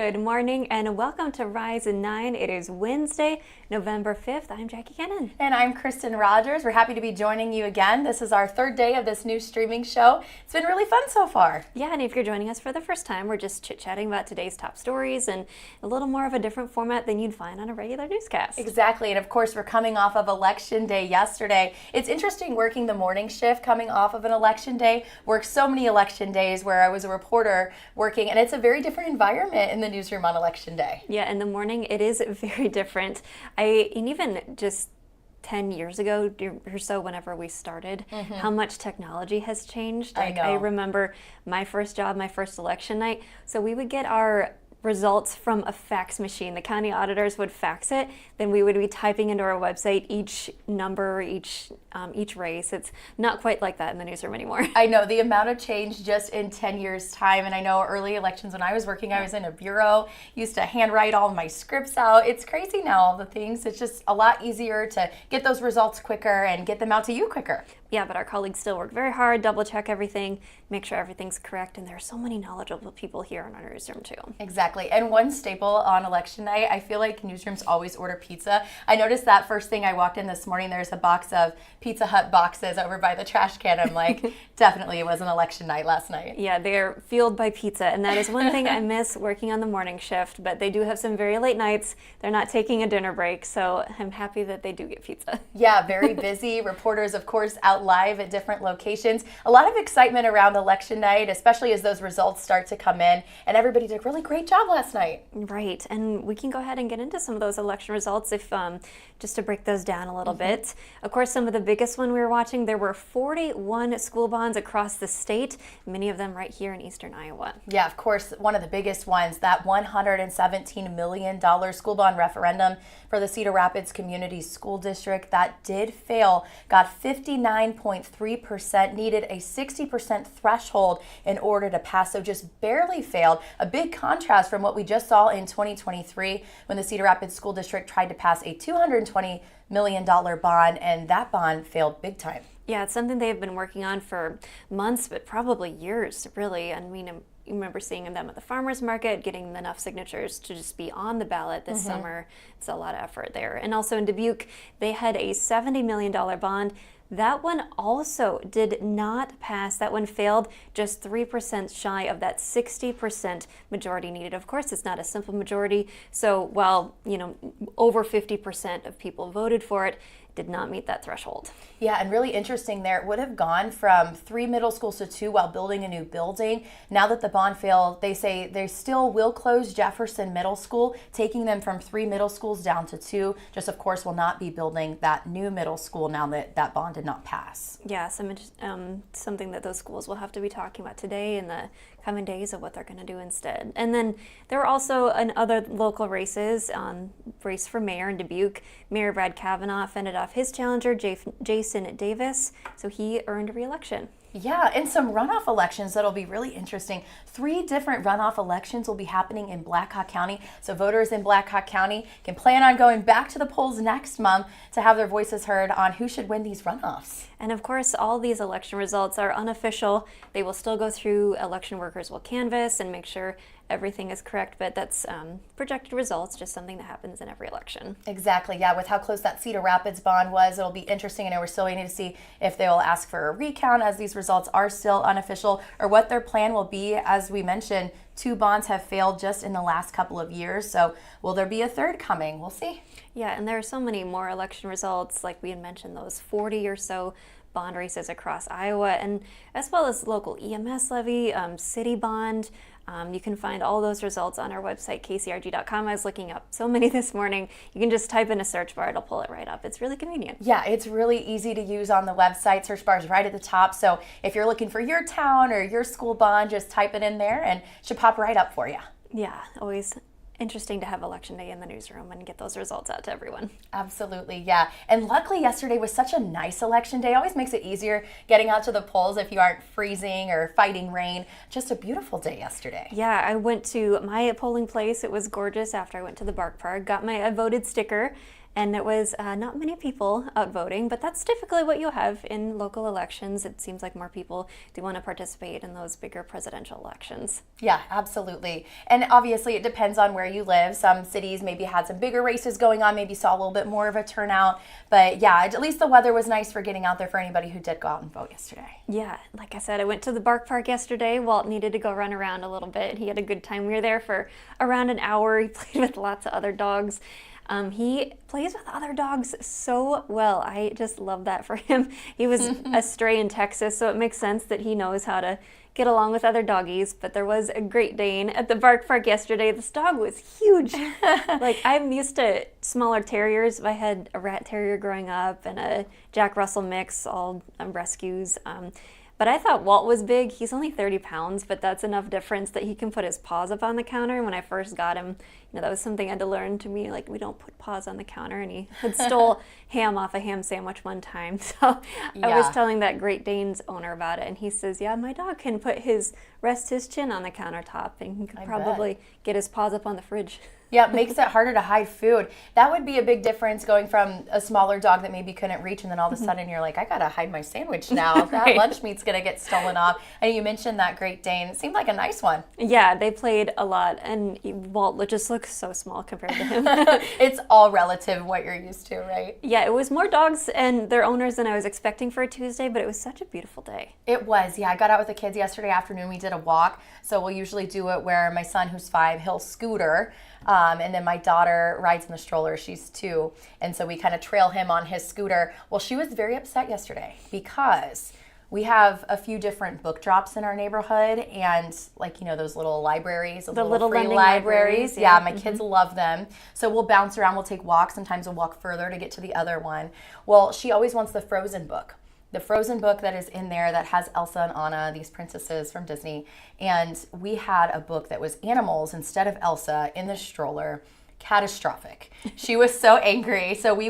Good morning and welcome to Rise and 9. It is Wednesday, November 5th. I'm Jackie Kennan. And I'm Kristin Rogers. We're happy to be joining you again. This is our third day of this new streaming show. It's been really fun so far. Yeah, and if you're joining us for the first time, we're just chit-chatting about today's top stories and a little more of a different format than you'd find on a regular newscast. Exactly, and of course we're coming off of Election Day yesterday. It's interesting working the morning shift coming off of an election day. Worked so many election days where I was a reporter working, and it's a very different environment in the newsroom on Election Day. Yeah, in the morning it is very different. And even just 10 years ago or so, whenever we started, how much technology has changed. I know. I remember my first job, my first election night. So we would get our results from a fax machine. The county auditors would fax it, then we would be typing into our website each number, each race. It's not quite like that in the newsroom anymore. I know, the amount of change just in 10 years time, and I know early elections when I was working, I was in a bureau, used to handwrite all my scripts out. It's crazy now, all the things. It's just a lot easier to get those results quicker and get them out to you quicker. Yeah, but our colleagues still work very hard, double check everything, make sure everything's correct, and there are so many knowledgeable people here in our newsroom too. Exactly, and one staple on election night, I feel like newsrooms always order pizza. I noticed that first thing I walked in this morning, there's a box of Pizza Hut boxes over by the trash can. I'm like, definitely it was an election night last night. Yeah, they're fueled by pizza, and that is one thing I miss working on the morning shift, but they do have some very late nights. They're not taking a dinner break, so I'm happy that they do get pizza. Yeah, very busy. Reporters, of course, out live at different locations. A lot of excitement around election night, especially as those results start to come in, and everybody did a really great job last night. Right, and we can go ahead and get into some of those election results if just to break those down a little bit. Of course, some of the biggest one we were watching, there were 41 school bonds across the state, many of them right here in eastern Iowa. Yeah, of course, one of the biggest ones, that $117 million school bond referendum for the Cedar Rapids Community School District, that did fail, got 59.3%, needed a 60% threshold in order to pass, so just barely failed. A big contrast from what we just saw in 2023 when the Cedar Rapids School District tried to pass a $220 million bond, and that bond failed big time. Yeah, it's something they've been working on for months, but probably years, really. I mean, you remember seeing them at the farmers market, getting enough signatures to just be on the ballot this summer. It's a lot of effort there. And also in Dubuque, they had a $70 million bond. That one also did not pass. That one failed, just 3% shy of that 60% majority needed. Of course, it's not a simple majority. So while, over 50% of people voted for it, did not meet that threshold. Yeah, and really interesting there, it would have gone from 3 middle schools to 2 while building a new building. Now that the bond failed, they say they still will close Jefferson Middle School, taking them from 3 middle schools down to 2. Just, of course, will not be building that new middle school now that that bond did not pass. Yeah, something that those schools will have to be talking about today in the coming days of what they're going to do instead. And then there were also other local races, race for mayor in Dubuque. Mayor Brad Kavanaugh fended off his challenger, Jason Davis, so he earned re-election. Yeah, and some runoff elections that'll be really interesting. 3 different runoff elections will be happening in Black Hawk County. So voters in Black Hawk County can plan on going back to the polls next month to have their voices heard on who should win these runoffs. And of course, all these election results are unofficial. They will still go through, election workers will canvass and make sure everything is correct, but that's projected results, just something that happens in every election. Exactly, yeah, with how close that Cedar Rapids bond was, it'll be interesting. I know we're still waiting to see if they will ask for a recount as these results are still unofficial, or what their plan will be. As we mentioned, 2 bonds have failed just in the last couple of years, so will there be a third coming? We'll see. Yeah, and there are so many more election results, like we had mentioned, those 40 or so bond races across Iowa, and as well as local EMS levy, city bond. You can find all those results on our website, kcrg.com. I was looking up so many this morning. You can just type in a search bar, it'll pull it right up. It's really convenient. Yeah, it's really easy to use on the website. Search bar is right at the top. So if you're looking for your town or your school bond, just type it in there and it should pop right up for you. Yeah, always interesting to have election day in the newsroom and get those results out to everyone. Absolutely, yeah. And luckily yesterday was such a nice election day. Always makes it easier getting out to the polls if you aren't freezing or fighting rain. Just a beautiful day yesterday. Yeah, I went to my polling place. It was gorgeous after I went to the Bark Park, got my voted sticker, And it was not many people out voting, but that's typically what you'll have in local elections. It seems like more people do want to participate in those bigger presidential elections. Yeah, absolutely. And obviously it depends on where you live. Some cities maybe had some bigger races going on, maybe saw a little bit more of a turnout. But yeah, at least the weather was nice for getting out there for anybody who did go out and vote yesterday. Yeah, like I said, I went to the Bark Park yesterday. Walt needed to go run around a little bit. He had a good time. We were there for around an hour. He played with lots of other dogs. He plays with other dogs so well. I just love that for him. He was a stray in Texas, so it makes sense that he knows how to get along with other doggies. But there was a Great Dane at the Bark Park yesterday. This dog was huge. Like, I'm used to smaller terriers. I had a rat terrier growing up and a Jack Russell mix, all rescues. But I thought Walt was big. He's only 30 pounds, but that's enough difference that he can put his paws up on the counter. When I first got him, that was something I had to learn to me, like, we don't put paws on the counter. And he had stole ham off a ham sandwich one time. So I was telling that Great Dane's owner about it, and he says, yeah, my dog can rest his chin on the countertop, and he can probably get his paws up on the fridge. Yeah, it makes it harder to hide food. That would be a big difference, going from a smaller dog that maybe couldn't reach, and then all of a sudden you're like, I gotta hide my sandwich now. That lunch meat's gonna get stolen off. And you mentioned that Great Dane. It seemed like a nice one. Yeah, they played a lot, and Walt just looks so small compared to him. It's all relative what you're used to, right? Yeah, it was more dogs and their owners than I was expecting for a Tuesday, but it was such a beautiful day. It was, yeah. I got out with the kids yesterday afternoon. We did a walk. So we'll usually do it where my son, who's 5, he'll scooter. And then my daughter rides in the stroller. She's 2. And so we kind of trail him on his scooter. Well, she was very upset yesterday because we have a few different book drops in our neighborhood, and those little libraries, the little free libraries. Yeah, my kids love them. So we'll bounce around, we'll take walks. Sometimes we'll walk further to get to the other one. Well, she always wants the Frozen book. The Frozen book that is in there that has Elsa and Anna, these princesses from Disney. And we had a book that was animals instead of Elsa in the stroller. Catastrophic. She was so angry. So we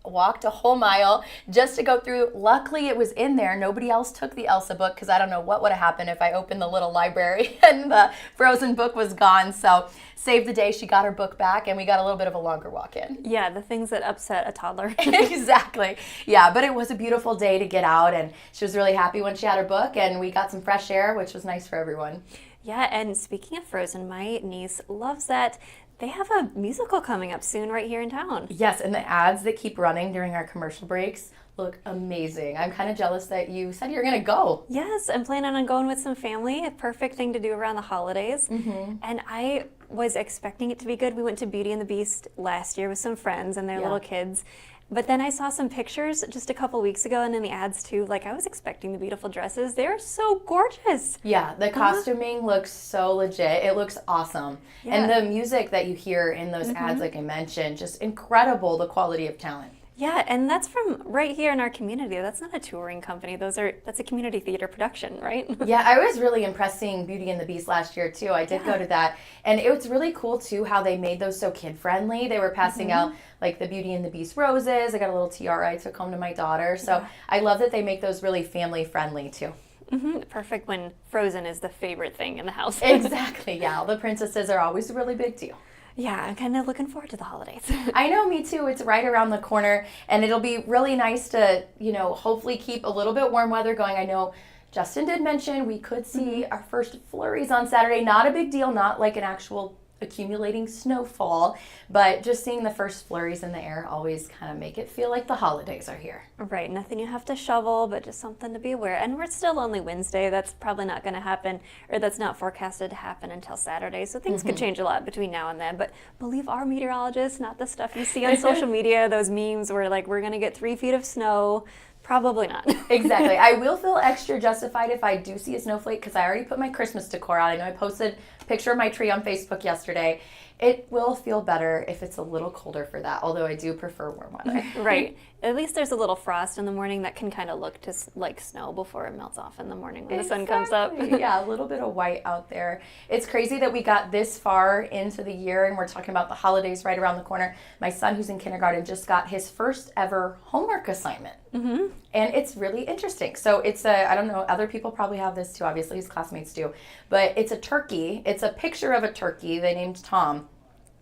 walked a whole mile just to go through. Luckily, it was in there. Nobody else took the Elsa book, because I don't know what would have happened if I opened the little library and the Frozen book was gone. So saved the day. She got her book back, and we got a little bit of a longer walk in. Yeah, the things that upset a toddler. Exactly. Yeah, but it was a beautiful day to get out, and she was really happy when she had her book, and we got some fresh air, which was nice for everyone. Yeah, and speaking of Frozen, my niece loves that. They have a musical coming up soon right here in town. Yes, and the ads that keep running during our commercial breaks look amazing. I'm kind of jealous that you said you're going to go. Yes, I'm planning on going with some family. A perfect thing to do around the holidays. Mm-hmm. And I was expecting it to be good. We went to Beauty and the Beast last year with some friends and their little kids. But then I saw some pictures just a couple weeks ago, and in the ads too. Like, I was expecting the beautiful dresses. They're so gorgeous. Yeah, the costuming looks so legit. It looks awesome. Yeah. And the music that you hear in those ads, like I mentioned, just incredible, the quality of talent. Yeah, and that's from right here in our community. That's not a touring company. That's a community theater production, right? Yeah, I was really impressed seeing Beauty and the Beast last year too. I did go to that. And it was really cool too how they made those so kid-friendly. They were passing out like the Beauty and the Beast roses. I got a little tiara I took home to my daughter. So I love that they make those really family-friendly too. Mm-hmm. Perfect when Frozen is the favorite thing in the house. Exactly, yeah. The princesses are always a really big deal. Yeah, I'm kind of looking forward to the holidays. I know, me too. It's right around the corner, and it'll be really nice to, hopefully keep a little bit warm weather going. I know Justin did mention we could see our first flurries on Saturday. Not a big deal, not like an actual accumulating snowfall, but just seeing the first flurries in the air always kind of make it feel like the holidays are here. Right, nothing you have to shovel, but just something to be aware. And we're still only Wednesday. That's probably not going to happen, or that's not forecasted to happen until Saturday. So things could change a lot between now and then. But believe our meteorologists, not the stuff you see on social media, those memes where like we're going to get 3 feet of snow. Probably not. Exactly. I will feel extra justified if I do see a snowflake, because I already put my Christmas decor out. I know I posted a picture of my tree on Facebook yesterday. It will feel better if it's a little colder for that, although I do prefer warm weather. Right. At least there's a little frost in the morning that can kind of look to like snow before it melts off in the morning when the sun comes up. Yeah, a little bit of white out there. It's crazy that we got this far into the year and we're talking about the holidays right around the corner. My son, who's in kindergarten, just got his first ever homework assignment. Mm-hmm. And it's really interesting. So it's I don't know, other people probably have this too, obviously his classmates do, but it's a turkey. It's a picture of a turkey they named Tom.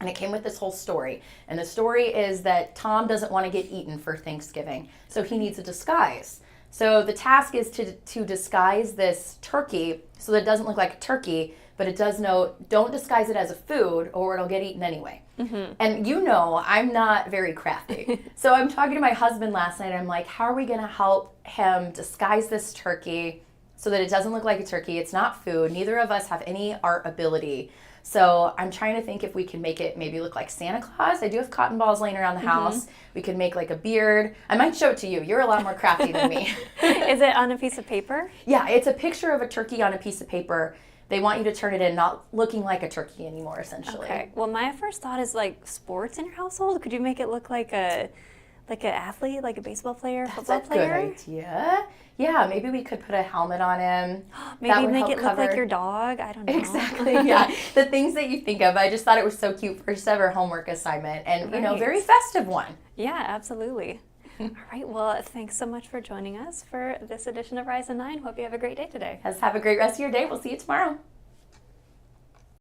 And it came with this whole story. And the story is that Tom doesn't want to get eaten for Thanksgiving, so he needs a disguise. So the task is to disguise this turkey so that it doesn't look like a turkey, but it does note, don't disguise it as a food or it'll get eaten anyway. And I'm not very crafty. So I'm talking to my husband last night. I'm like, how are we going to help him disguise this turkey so that it doesn't look like a turkey? It's not food. Neither of us have any art ability. So I'm trying to think if we can make it maybe look like Santa Claus. I do have cotton balls laying around the house. We could make like a beard. I might show it to you. You're a lot more crafty than me. Is it on a piece of paper? Yeah, it's a picture of a turkey on a piece of paper. They want you to turn it in, not looking like a turkey anymore, essentially. Okay. Well, my first thought is like sports in your household. Could you make it look like an athlete, like a baseball player, football player? That's a good idea. Yeah, maybe we could put a helmet on him. Maybe make it look like your dog. I don't know. Exactly, yeah. The things that you think of. I just thought it was so cute. First ever homework assignment, and very festive one. Yeah, absolutely. All right. Well, thanks so much for joining us for this edition of Rise and 9. Hope you have a great day today. Have a great rest of your day. We'll see you tomorrow.